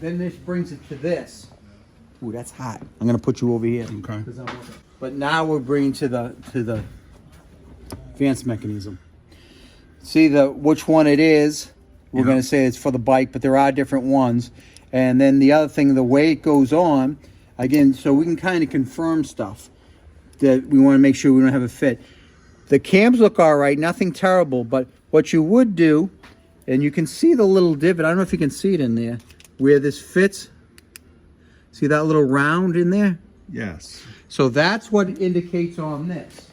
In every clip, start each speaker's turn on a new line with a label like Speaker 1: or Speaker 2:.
Speaker 1: then this brings it to this. Ooh, that's hot. I'm gonna put you over here.
Speaker 2: Okay.
Speaker 1: But now we're bringing to the advanced mechanism. See which one it is. We're gonna say it's for the bike, but there are different ones. And then the other thing, the way it goes on, again, so we can kind of confirm stuff that we want to make sure we don't have a fit. The cams look all right, nothing terrible, but what you would do, and you can see the little divot, I don't know if you can see it in there, where this fits. See that little round in there?
Speaker 2: Yes.
Speaker 1: So that's what it indicates on this.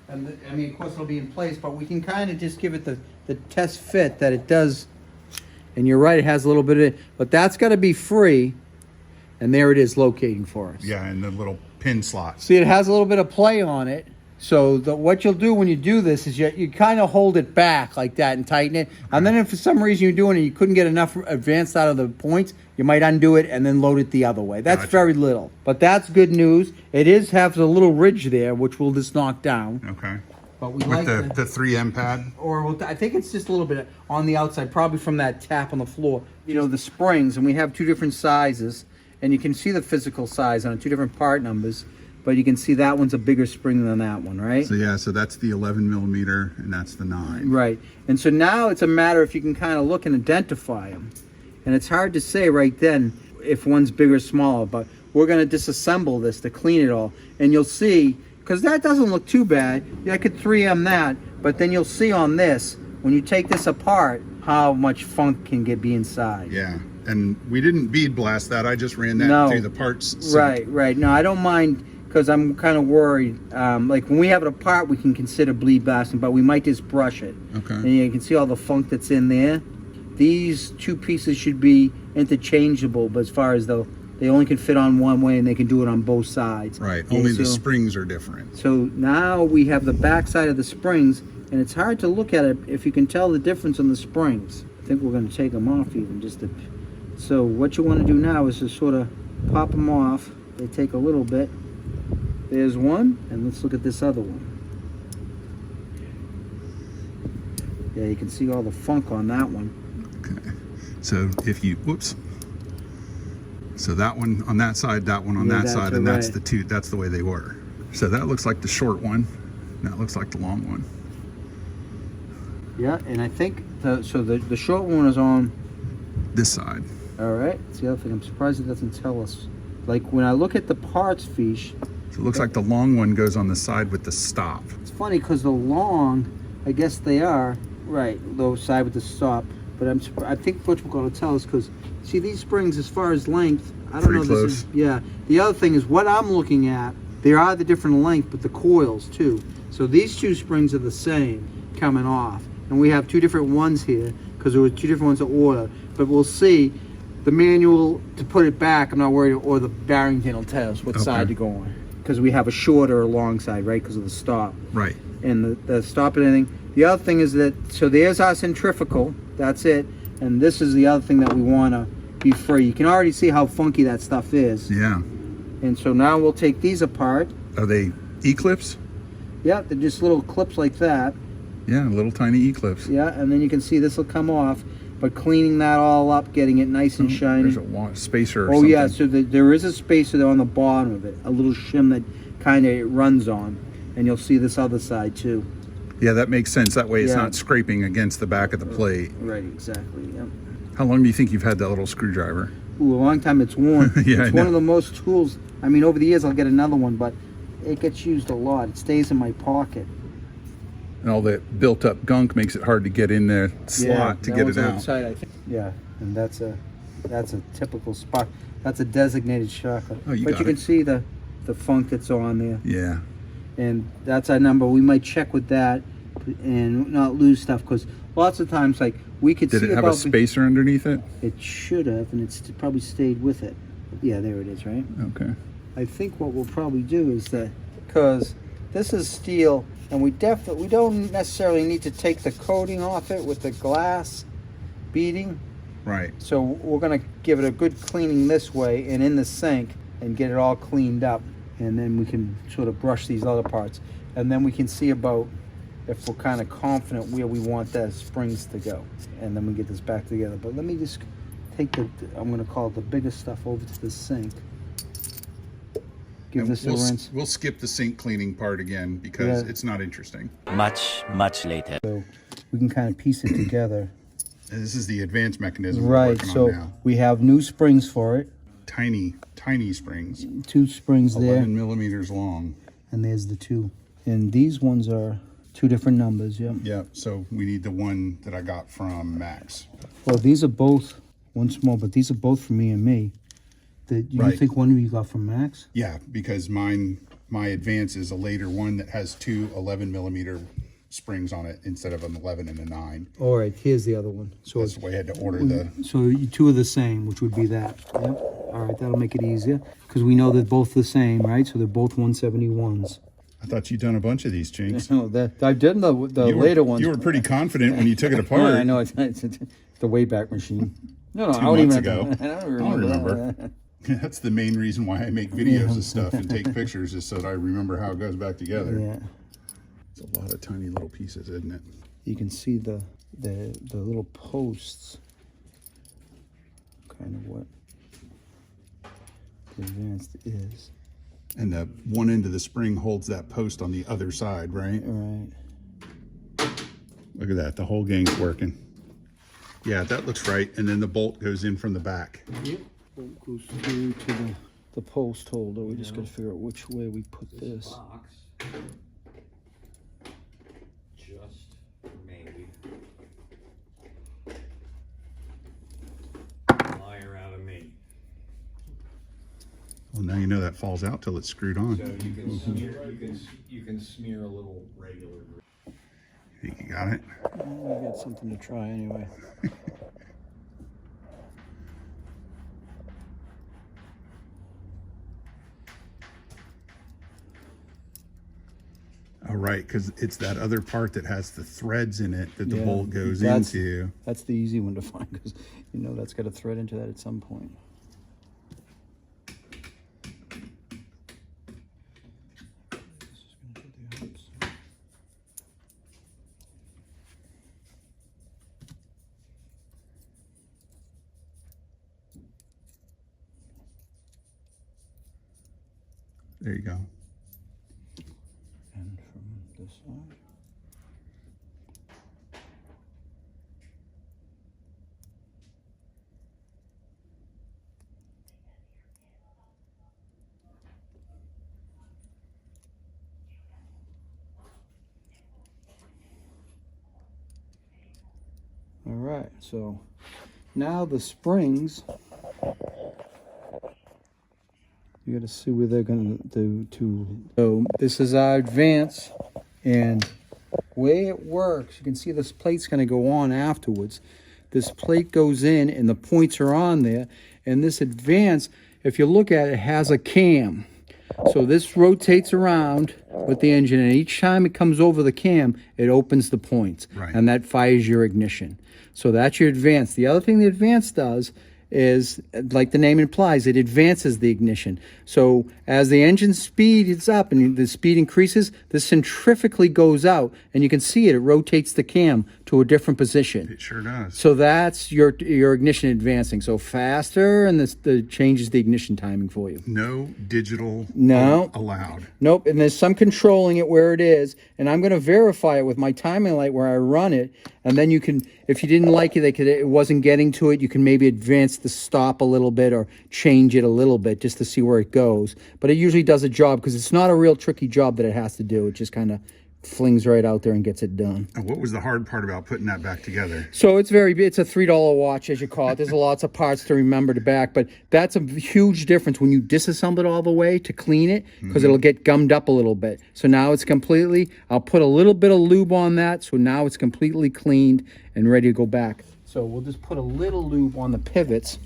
Speaker 1: And I mean, of course it'll be in place, but we can kind of just give it the test fit that it does. And you're right, it has a little bit of it, but that's got to be free. And there it is locating for us.
Speaker 2: Yeah, and the little pin slot.
Speaker 1: See, it has a little bit of play on it. So what you'll do when you do this is you kind of hold it back like that and tighten it. And then if for some reason you're doing it, you couldn't get enough advanced out of the points, you might undo it and then load it the other way. That's very little. But that's good news. It has a little ridge there, which we'll just knock down.
Speaker 2: Okay.
Speaker 1: But we
Speaker 2: with
Speaker 1: like
Speaker 2: the 3M pad?
Speaker 1: Or I think it's just a little bit on the outside, probably from that tap on the floor. You know, the springs, and we have two different sizes. And you can see the physical size on it, two different part numbers. But you can see that one's a bigger spring than that one, right?
Speaker 2: So yeah, so that's the 11 millimeter and that's the 9.
Speaker 1: Right. And so now it's a matter if you can kind of look and identify them. And it's hard to say right then if one's bigger or smaller, but we're going to disassemble this to clean it all. And you'll see, because that doesn't look too bad. Yeah, I could 3M that, but then you'll see on this, when you take this apart, how much funk can be inside.
Speaker 2: Yeah. And we didn't bead blast that. I just ran that through the parts sink.
Speaker 1: Right. No, I don't mind, because I'm kind of worried. Like when we have it apart, we can consider bleed blasting, but we might just brush it.
Speaker 2: Okay.
Speaker 1: And you can see all the funk that's in there. These two pieces should be interchangeable, but as far as they only can fit on one way and they can do it on both sides.
Speaker 2: Right. Only the springs are different.
Speaker 1: So now we have the back side of the springs, and it's hard to look at it if you can tell the difference in the springs. I think we're going to take them off even just to. So what you want to do now is just sort of pop them off. They take a little bit. There's one, and let's look at this other one. Yeah, you can see all the funk on that one.
Speaker 2: Okay. So if you, so that one on that side, that one on that side, and that's the two, that's the way they were. So that looks like the short one, and that looks like the long one.
Speaker 1: Yeah, and I think, the short one is on
Speaker 2: this side.
Speaker 1: All right, that's the other thing. I'm surprised it doesn't tell us. Like when I look at the parts fiche.
Speaker 2: So it looks like the long one goes on the side with the stop.
Speaker 1: It's funny because the long, I guess they are, right, the side with the stop. But I think what we're going to tell us, because see these springs as far as length, I don't know.
Speaker 2: Close.
Speaker 1: This is, yeah. The other thing is what I'm looking at, there are the different length, but the coils too. So these two springs are the same coming off. And we have two different ones here because there were two different ones to order. But we'll see. The manual to put it back, I'm not worried, or the Barrington will tell us what side to go on. Because we have a short or a long side, right, because of the stop.
Speaker 2: Right.
Speaker 1: And the stop and everything. The other thing is that, so there's our centrifugal, that's it. And this is the other thing that we want to be free. You can already see how funky that stuff is.
Speaker 2: Yeah.
Speaker 1: And so now we'll take these apart.
Speaker 2: Are they E-clips?
Speaker 1: Yeah, they're just little clips like that.
Speaker 2: Yeah, little tiny E-clips.
Speaker 1: Yeah, and then you can see this will come off. But cleaning that all up, getting it nice and shiny.
Speaker 2: There's a spacer or something.
Speaker 1: Oh yeah, so there is a spacer there on the bottom of it. A little shim that kind of runs on. And you'll see this other side too.
Speaker 2: Yeah, that makes sense. That way it's not scraping against the back of the plate.
Speaker 1: Right, exactly, yep.
Speaker 2: How long do you think you've had that little screwdriver?
Speaker 1: Ooh, a long time. It's worn.
Speaker 2: Yeah,
Speaker 1: it's one of the most tools. I mean, over the years I'll get another one, but it gets used a lot. It stays in my pocket.
Speaker 2: And all that built up gunk makes it hard to get in the slot to get it out.
Speaker 1: Outside, I think. Yeah, and that's a typical spot. That's a designated shortcut.
Speaker 2: Oh, you
Speaker 1: but you can see the funk that's on there.
Speaker 2: Yeah.
Speaker 1: And that's our number. We might check with that and not lose stuff, because lots of times, like, we could see
Speaker 2: Did it have a spacer underneath it?
Speaker 1: It should have, and it's probably stayed with it. Yeah, there it is, right?
Speaker 2: Okay.
Speaker 1: I think what we'll probably do is that, because this is steel, and we don't necessarily need to take the coating off it with the glass beading.
Speaker 2: Right.
Speaker 1: So we're going to give it a good cleaning this way and in the sink and get it all cleaned up. And then we can sort of brush these other parts. And then we can see about if we're kind of confident where we want the springs to go. And then we get this back together. But let me just take the, I'm gonna call it the biggest stuff over to the sink. Give
Speaker 2: And
Speaker 1: this a rinse.
Speaker 2: we'll skip the sink cleaning part again because
Speaker 1: Yeah.
Speaker 2: it's not interesting.
Speaker 3: Much later.
Speaker 1: So we can kind of piece it together.
Speaker 2: And this is the advanced mechanism we're
Speaker 1: Right,
Speaker 2: working
Speaker 1: so
Speaker 2: on now.
Speaker 1: we have new springs for it.
Speaker 2: Tiny springs.
Speaker 1: 2 springs
Speaker 2: 11
Speaker 1: there,
Speaker 2: millimeters long.
Speaker 1: and there's the 2. And these ones are 2 different numbers, yeah.
Speaker 2: Yeah, so we need the one that I got from Max.
Speaker 1: Well, these are both, one small, but these are both for me and me. You
Speaker 2: Right.
Speaker 1: think one of you got from Max?
Speaker 2: Yeah, because my Advance is a later one that has 2 11 millimeter springs on it instead of an 11 and a 9.
Speaker 1: All right, here's the other one. So
Speaker 2: That's the way I had to order the...
Speaker 1: So 2 are the same, which would be that. Yep. All right, that'll make it easier because we know they're both the same, right? So they're both 171s.
Speaker 2: I thought you'd done a bunch of these, Jinx.
Speaker 1: No, I've done the later ones.
Speaker 2: You were pretty confident when you took it apart.
Speaker 1: I know it's the Wayback Machine. No,
Speaker 2: 2
Speaker 1: I don't
Speaker 2: months
Speaker 1: even
Speaker 2: ago.
Speaker 1: I don't remember. that.
Speaker 2: That's the main reason why I make videos of stuff and take pictures, is so that I remember how it goes back together.
Speaker 1: Yeah,
Speaker 2: It's a lot of tiny little pieces, isn't it?
Speaker 1: you can see the little posts. Kind of what the Advanced is.
Speaker 2: And the one end of the spring holds that post on the other side, right?
Speaker 1: All right.
Speaker 2: Look at that, the whole gang's working. Yeah, that looks right. And then the bolt goes in from the back.
Speaker 1: Yep. Bolt goes through to the post holder. We just got to figure out which way we put this.
Speaker 3: Box. Just maybe. Liar out of me.
Speaker 2: Well, now you know that falls out till it's screwed on.
Speaker 3: So you can smear, you can smear a little regular.
Speaker 2: You think you got it?
Speaker 1: We got something to try anyway.
Speaker 2: Oh, right, because it's that other part that has the threads in it that the
Speaker 1: Yeah,
Speaker 2: bolt goes
Speaker 1: that's-
Speaker 2: into.
Speaker 1: That's the easy one to find because you know that's got a thread into that at some point.
Speaker 2: There you go.
Speaker 1: And from this side. All right, so now the springs, you gotta see where they're gonna do to. So this is our Advance, and way it works, you can see this plate's gonna go on afterwards. This plate goes in and the points are on there, and this Advance, if you look at it, has a cam. So this rotates around with the engine, and each time it comes over the cam, it opens the points,
Speaker 2: Right.
Speaker 1: and that fires your ignition. So that's your Advance. The other thing the Advance does is, like the name implies, it advances the ignition. So as the engine speed is up and the speed increases, this centrifugally goes out, and you can see it rotates the cam to a different position.
Speaker 2: It sure does.
Speaker 1: So that's your ignition advancing. So faster, and this changes the ignition timing for you.
Speaker 2: No digital
Speaker 1: No.
Speaker 2: allowed.
Speaker 1: Nope, and there's some controlling it where it is, and I'm going to verify it with my timing light where I run it, and then you can, if you didn't like it, it wasn't getting to it, you can maybe advance the stop a little bit or change it a little bit just to see where it goes. But it usually does a job because it's not a real tricky job that it has to do. It just kind of flings right out there and gets it done.
Speaker 2: And what was the hard part about putting that back together?
Speaker 1: So it's a $3 watch, as you call it. There's lots of parts to remember to back, but that's a huge difference when you disassemble it all the way to clean it, because it'll get gummed up a little bit. So now it's completely, I'll put a little bit of lube on that, so now it's completely cleaned and ready to go back. So we'll just put a little lube on the pivots.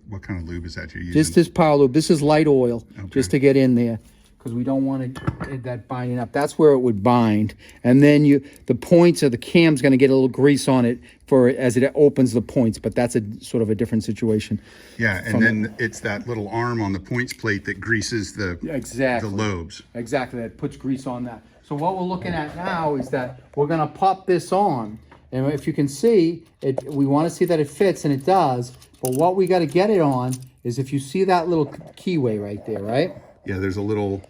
Speaker 2: What kind of lube is that you're using?
Speaker 1: Just this power lube. This is light oil,
Speaker 2: Okay.
Speaker 1: just to get in there, because we don't want that binding up. That's where it would bind, and then the points of the cam's going to get a little grease on it as it opens the points. But that's a sort of a different situation.
Speaker 2: Yeah, and then it's that little arm on the points plate that greases the lobes.
Speaker 1: Exactly, that puts grease on that. So what we're looking at now is that we're going to pop this on, And if you can see, we want to see that it fits, and it does. But what we got to get it on is if you see that little keyway right there, right?
Speaker 2: Yeah, there's a little,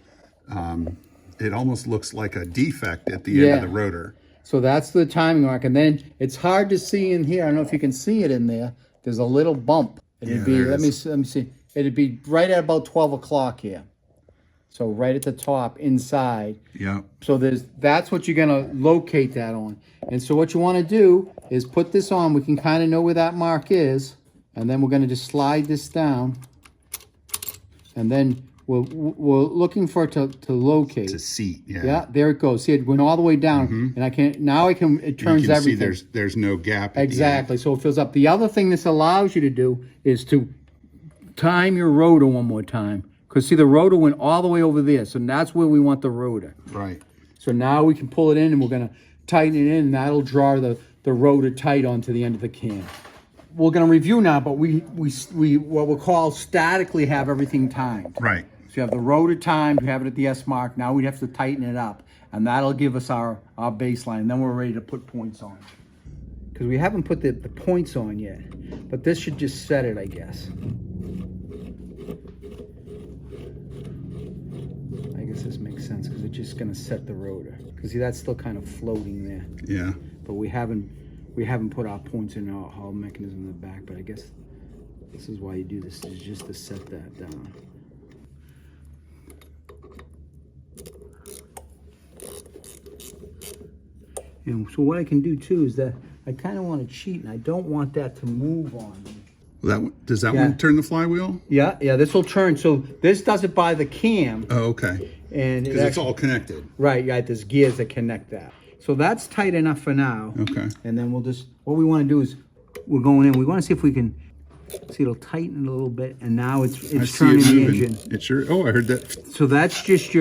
Speaker 2: it almost looks like a defect at the end of the rotor.
Speaker 1: So that's the timing mark. And then it's hard to see in here. I don't know if you can see it in there. There's a little bump. It'd be, let me see. It'd be right at about 12 o'clock here. So right at the top inside.
Speaker 2: Yeah.
Speaker 1: So that's what you're gonna locate that on. And so what you want to do is put this on. We can kind of know where that mark is, and then we're gonna just slide this down, and then we're looking for it to locate.
Speaker 2: To seat. Yeah.
Speaker 1: Yeah. There it goes. See, it went all the way down, and I can now. It turns everything.
Speaker 2: See there's no gap.
Speaker 1: Exactly. So it fills up. The other thing this allows you to do is to time your rotor one more time. Because see, the rotor went all the way over there, so that's where we want the rotor.
Speaker 2: Right.
Speaker 1: So now we can pull it in, and we're going to tighten it in, and that'll draw the rotor tight onto the end of the cam. We're going to review now, but we what we'll call statically have everything timed.
Speaker 2: Right.
Speaker 1: So you have the rotor timed, you have it at the S mark. Now we have to tighten it up, and that'll give us our baseline. And then we're ready to put points on. Because we haven't put the points on yet, but this should just set it, I guess. This makes sense because it's just going to set the rotor. Because see, that's still kind of floating there.
Speaker 2: Yeah.
Speaker 1: But we haven't put our points in our hull mechanism in the back. But I guess this is why you do this, is just to set that down. And so what I can do too is that I kind of want to cheat, and I don't want that to move on me.
Speaker 2: Does that one turn the flywheel?
Speaker 1: Yeah, this will turn. So this does it by the cam.
Speaker 2: Oh, okay.
Speaker 1: And
Speaker 2: because it's all connected.
Speaker 1: Right, there's gears that connect that. So that's tight enough for now.
Speaker 2: Okay.
Speaker 1: And then we'll just, what we want to do is, we're going in, we want to see if we can, see it'll tighten a little bit, and now it's turning the engine.
Speaker 2: It sure, oh, I heard that.
Speaker 1: So that's just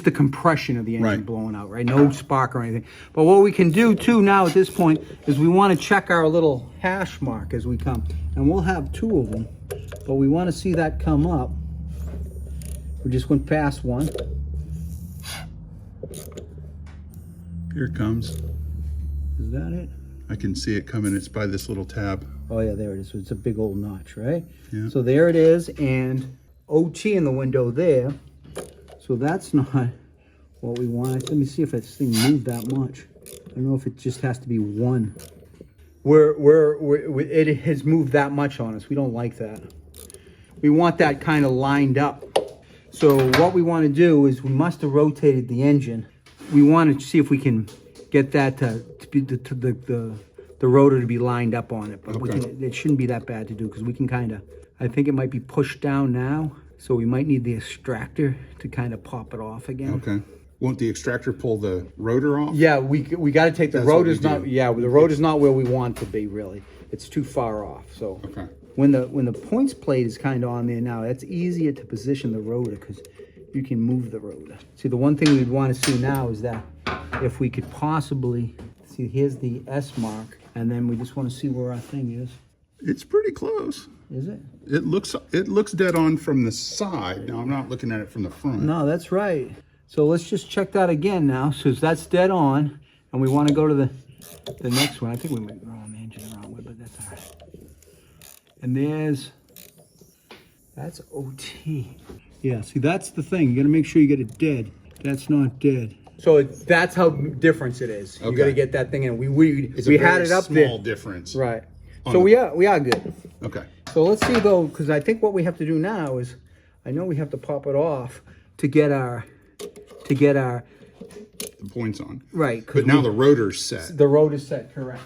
Speaker 1: the compression of the engine blowing out, right? No spark or anything. But what we can do too now at this point is we want to check our little hash mark as we come. And we'll have two of them, but we want to see that come up. We just went past one.
Speaker 2: Here it comes.
Speaker 1: Is that it?
Speaker 2: I can see it coming. It's by this little tab.
Speaker 1: Oh yeah, there it is. So it's a big old notch, right?
Speaker 2: Yeah.
Speaker 1: So there it is, and OT in the window there. So that's not what we want. Let me see if this thing moved that much. I don't know if it just has to be one. It has moved that much on us. We don't like that. We want that kind of lined up. So what we want to do is we must have rotated the engine. We want to see if we can get that to be the rotor to be lined up on it. But it shouldn't be that bad to do because we can kind of, I think it might be pushed down now. So we might need the extractor to kind of pop it off again.
Speaker 2: Okay. Won't the extractor pull the rotor off?
Speaker 1: Yeah, we got to take the rotor's not. Yeah, the rotor's not where we want to be really. It's too far off. So when the points plate is kind of on there now, that's easier to position the rotor because you can move the rotor. See, the one thing we'd want to see now is that if we could possibly see, here's the S mark, and then we just want to see where our thing is.
Speaker 2: It's pretty close.
Speaker 1: Is it?
Speaker 2: It looks dead on from the side. Now I'm not looking at it from the front.
Speaker 1: No, that's right. So let's just check that again now. So that's dead on, and we want to go to the next one. I think we might be wrong the engine the wrong way, but that's all right. And that's OT. Yeah, see, that's the thing. You got to make sure you get it dead. That's not dead. So that's how difference it is. You got to get that thing in. We had it up there.
Speaker 2: Small difference.
Speaker 1: Right. So we are good.
Speaker 2: Okay.
Speaker 1: So let's see though, because I think what we have to do now is, I know we have to pop it off to get our
Speaker 2: the points on.
Speaker 1: Right.
Speaker 2: But now the rotor's set.
Speaker 1: The rotor's set, correct.